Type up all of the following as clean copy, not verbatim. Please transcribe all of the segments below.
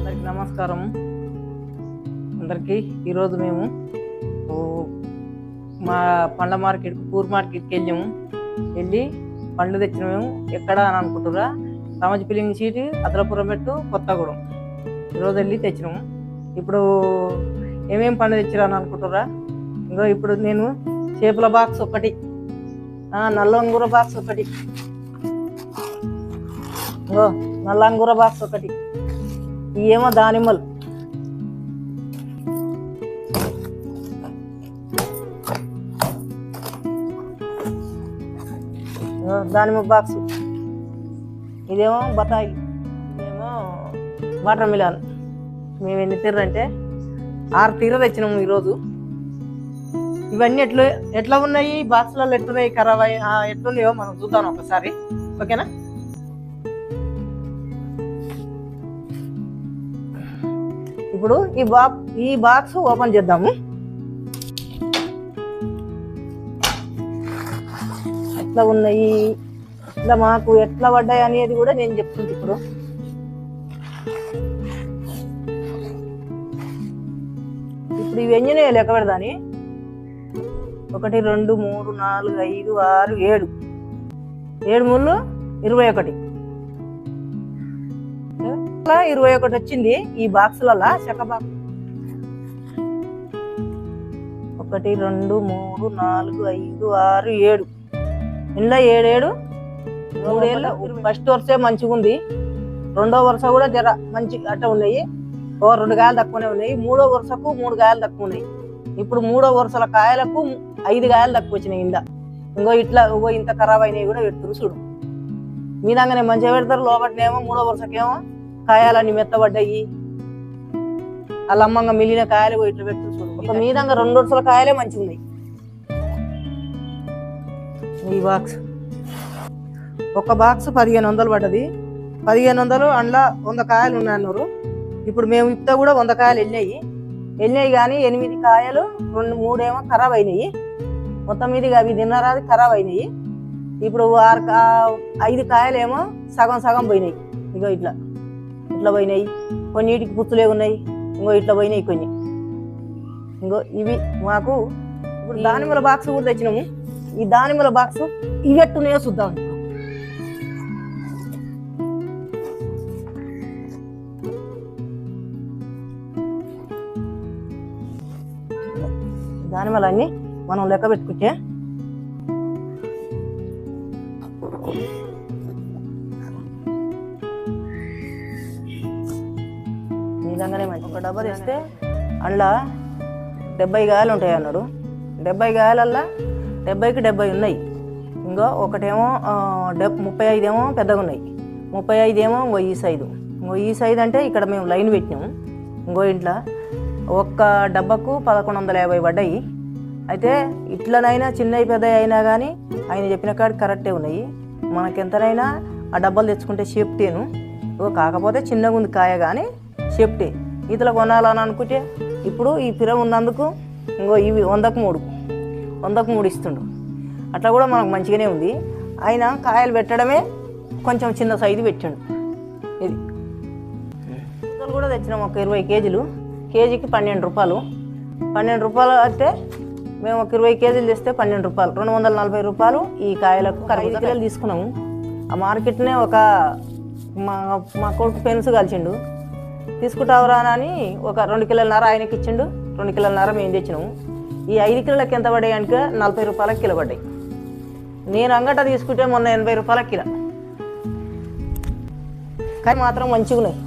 అందరికీ నమస్కారం. అందరికీ ఈరోజు మేము మా పండ్ల మార్కెట్కి పూర్ మార్కెట్కి వెళ్ళి పండ్లు తెచ్చిన మేము ఎక్కడ అని అనుకుంటురా రామజపల్లి సీటు అదలపురం పెట్టు కొత్తగూడెం ఈరోజు వెళ్ళి తెచ్చినాము. ఇప్పుడు ఏమేమి పండ్లు తెచ్చిరా అని అనుకుంటురా. ఇంకో ఇప్పుడు నేను చేపల బాక్స్ ఒకటి, నల్ల అంగూర బాక్స్ ఒకటి, ఇంకో నల్ల అంగూర బాక్స్ ఒకటి, ఇవేమో దానిమ్మలు, దానిమ్మ బాక్స్, ఇదేమో బతాయి, ఇదేమో వాటర్ మిలాన్. మేము ఎన్ని తీర్రంటే 6 తీర తెచ్చినాము ఈరోజు. ఇవన్నీ ఎట్లా ఉన్నాయి బాక్స్లలో, ఎట్లున్నాయి ఖరాబ్ అయ్యి ఎట్లున్నాయో మనం చూద్దాం ఒకసారి, ఓకేనా. ఇప్పుడు ఈ బాక్స్ ఓపెన్ చేద్దాము. ఎట్లా ఉన్నాయి, ఇట్లా మాకు ఎట్లా పడ్డాయి అనేది కూడా నేను చెప్తుంది. ఇప్పుడు ఇవి ఎన్ని లెక్క పెడదాని, 1 2 3 4 5 6 7 7 ముళ్ళు 21, 21 వచ్చింది ఈ బాక్సులలో. చెక్క బాక్స్ 1 2 3 4 5 6 7 ఇంట్లో 7 3 ఏళ్ళు. ఫస్ట్ వరుసే మంచిగా ఉంది, రెండో వరుస కూడా జర మంచి అట్ట ఉన్నాయి, 2 కాయలు తక్కువనే ఉన్నాయి. మూడో వరుసకు 3 కాయలు తక్కువ ఉన్నాయి. ఇప్పుడు మూడో వరుసల కాయలకు 5 కాయలు తక్కువ వచ్చినాయి. ఇంకో ఇంత ఖరాబ్ అయినవి కూడా పెడుతురు చూడు. మీదంగానే మంచిగా పెడతారు, లోపట్నేమో మూడో వరుసకేమో కాయాలన్నీ మెత్తబడ్డాయి. అలా అమ్మంగా మిగిలిన కాయలు ఇట్లా పెడుతురు చూడు. ఒక మీదంగా 2 వరుసల కాయలే మంచిగా ఉన్నాయి. ఈ బాక్స్ ఒక బాక్స్ 1500 పడ్డది. 1500 అందులో 100 కాయలు ఉన్నాయి అన్నారు. ఇప్పుడు మేము ఇప్పుతా కూడా 100 కాయలు వెళ్ళినాయి కానీ 8 కాయలు 3 ఏమో ఖరాబ్ అయినాయి. మొత్తం మీది అవి తిన్నరాది ఖరాబ్ అయినాయి. ఇప్పుడు 5 కాయలేమో సగం పోయినాయి. ఇగో ఇట్లా పోయినాయి. కొన్నిటికి పుచ్చులే ఉన్నాయి, ఇంకో ఇట్లా పోయినాయి కొన్ని. ఇంకో ఇవి మాకు ఇప్పుడు దానిమ్మల బాక్స్ కూడా తెచ్చినాము. ఈ దానిమ్మల బాక్స్ ఇవి ఎట్టున్నాయో చూద్దాం. దానిమ్మలన్నీ మనం లెక్క పెట్టుకుంటే నిజంగానే మంచి. ఒక డబ్బా తెస్తే అందులో 70 కాయలు ఉంటాయి అన్నాడు. 70 కాయలల్లా 70కి 70 ఉన్నాయి. ఇంకో ఒకటేమో 35 ఏమో పెద్దగా ఉన్నాయి, 35 ఏమో ఈ సైజు. ఈ సైజు అంటే ఇక్కడ మేము లైన్ పెట్టినాము. ఇంకో ఇంట్లో ఒక్క డబ్బాకు 1150 పడ్డాయి. అయితే ఇట్లనైనా చిన్నవి పెద్దవి అయినా కానీ ఆయన చెప్పిన కాడికి కరెక్టే ఉన్నాయి. మనకెంతనైనా ఆ డబ్బాలు తెచ్చుకుంటే సేఫ్టీను. కాకపోతే చిన్నగా ఉంది కాయ కానీ సేఫ్టీ. ఈతలో కొనాలని అనుకుంటే ఇప్పుడు ఈ పిరం ఉన్నందుకు ఇంకో ఇవి 100కు 3 ఇస్తుండు. అట్లా కూడా మనకు మంచిగానే ఉంది. ఆయన కాయలు పెట్టడమే కొంచెం చిన్న సైజు పెట్టిండు. ఇది కూడా తెచ్చినాం ఒక 20 కేజీలు. కేజీకి 12 రూపాయలు. 12 రూపాయలు అంటే మేము ఒక 20 కేజీలు తెస్తే 12 రూపాయలు, 240 రూపాయలు ఈ కాయలకు. 5 కిలోలు తీసుకున్నాము. ఆ మార్కెట్నే ఒక మా కొడుకు పెన్స్ కలిసిండు. తీసుకుంటావురా అని ఒక 2 కిలోలన్నర ఆయనకి ఇచ్చిండు, 2 కిలోలన్నర మేము తెచ్చినాము. ఈ 5 కిలోలకి ఎంత పడ్డాయి అంటే 40 రూపాయలకి కిలో పడ్డాయి. నేను అంగట తీసుకుంటే మొన్న 80 రూపాయలకి కిలో. కానీ మాత్రం మంచిగా ఉన్నాయి.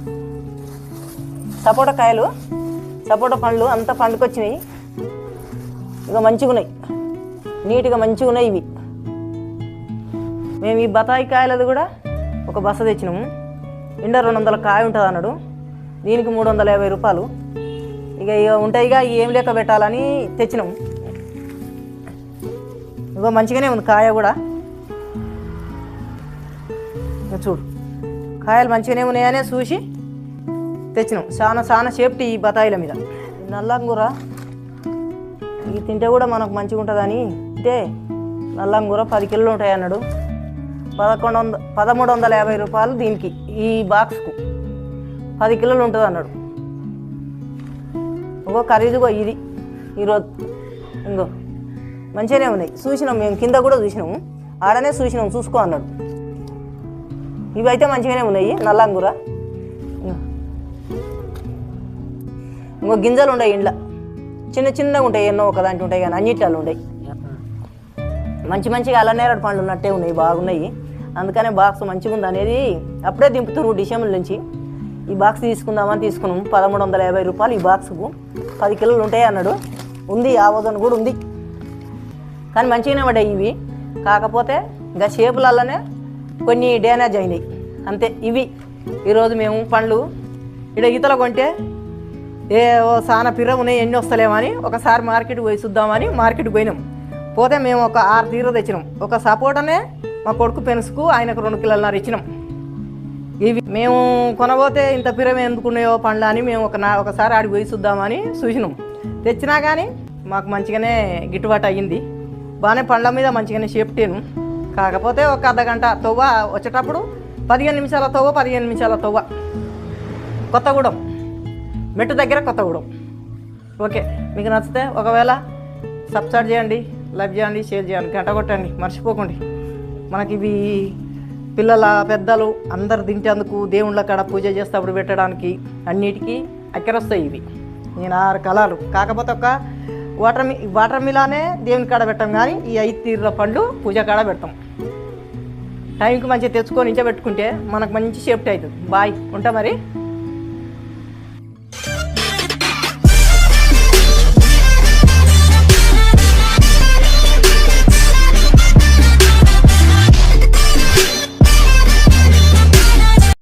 సపోటా కాయలు, సపోటా పండ్లు అంతా పండుకొచ్చినాయి. ఇక మంచిగా ఉన్నాయి, నీట్గా మంచిగా ఉన్నాయి ఇవి. మేము ఈ బతాయి కాయలది కూడా ఒక బస్స తెచ్చినాము. 200 కాయ ఉంటుంది అన్నాడు. దీనికి 350 రూపాయలు. ఇక ఉంటాయిగా ఏం లెక్క పెట్టాలని తెచ్చినాము. ఇక మంచిగానే ఉంది కాయ కూడా. ఇక చూడు కాయలు మంచిగానే ఉన్నాయనే చూసి తెచ్చినాం. చాలా సేఫ్టీ ఈ బతాయిల మీద. నల్లంగూర ఇది తింటే కూడా మనకు మంచిగా ఉంటుందని అంటే నల్లంగూర 10 కిలోలు ఉంటాయి అన్నాడు. 1350 రూపాయలు దీనికి, ఈ బాక్స్కు 10 కిలోలు ఉంటుంది అన్నాడు. ఇంకో ఖరీదుగో ఇది ఈరోజు ఇంకో మంచిగానే ఉన్నాయి. చూసినాం మేము, కింద కూడా చూసినాము, ఆడనే చూసినాం, చూసుకో అన్నాడు. ఇవి అయితే మంచిగానే ఉన్నాయి, నల్లంగూర. ఇంకో గింజలు ఉన్నాయి ఇంట్లో, చిన్న చిన్నగా ఉంటాయి, ఎన్నో ఒకదాంటి ఉంటాయి కానీ అన్నిటిలో ఉంటాయి. మంచిగా అల్లనేరేడు పండ్లు ఉన్నట్టే ఉన్నాయి, బాగున్నాయి. అందుకనే బాక్స్ మంచిగా ఉంది అనేది అప్పుడే దింపుతున్నారు డిసెంబర్ నుంచి. ఈ బాక్స్ తీసుకుందామని తీసుకున్నాం. 1350 రూపాయలు ఈ బాక్స్కు. 10 కిలోలు ఉంటాయి అన్నాడు. ఉంది, ఆ వజన్ కూడా ఉంది. కానీ మంచిగానే పడ్డాయి ఇవి. కాకపోతే ఇంకా షేపులలోనే కొన్ని డ్యామేజ్ అయినాయి అంతే. ఇవి ఈరోజు మేము పండ్లు ఇక్కడ ఈతలో కొంటే చాలా పిర్ర ఉన్నాయి, ఎన్ని వస్తలేమని ఒకసారి మార్కెట్కి పోయి చూద్దామని మార్కెట్కి పోయినాం. పోతే మేము ఒక 6 తీర తెచ్చినాం. ఒక సపోటానే మా కొడుకు పెనుసుకు ఆయనకు 2 కిలోలన్నర ఇచ్చినాం. ఇవి మేము కొనబోతే ఇంత పిరం ఎందుకున్నాయో పండ్లు అని మేము ఒకసారి ఆడికి పోయి చూద్దామని చూసినాం. తెచ్చినా కానీ మాకు మంచిగానే గిట్టుబాటు అయ్యింది. బాగానే పండ్ల మీద మంచిగానే సేఫ్టీను. కాకపోతే ఒక అర్ధగంట తవ్వ వచ్చేటప్పుడు 15 నిమిషాల తవ్వ, 15 నిమిషాల తవ్వ. కొత్తగూడెం మెట్టు దగ్గర కొత్తగూడెం. ఓకే, మీకు నచ్చితే ఒకవేళ సబ్స్క్రైబ్ చేయండి, లైక్ చేయండి, షేర్ చేయండి, గంట కొట్టండి, మర్చిపోకండి. మనకి ఇవి పిల్లల పెద్దలు అందరు తింటేందుకు, దేవుళ్ళ కాడ పూజ చేసేటప్పుడు పెట్టడానికి అన్నిటికీ అక్కరొస్తాయి ఇవి. నేను 6 కలర్లు. కాకపోతే ఒక వాటర్ మిలానే దేవుని కాడ పెట్టాం, కానీ ఈ 5 తీర్ల పండ్లు పూజ కాడ పెడతాం. టైంకి మంచిగా తెచ్చుకొని ఇంచ పెట్టుకుంటే మనకు మంచి సేఫ్టీ అవుతుంది. బాయ్, ఉంటా మరి.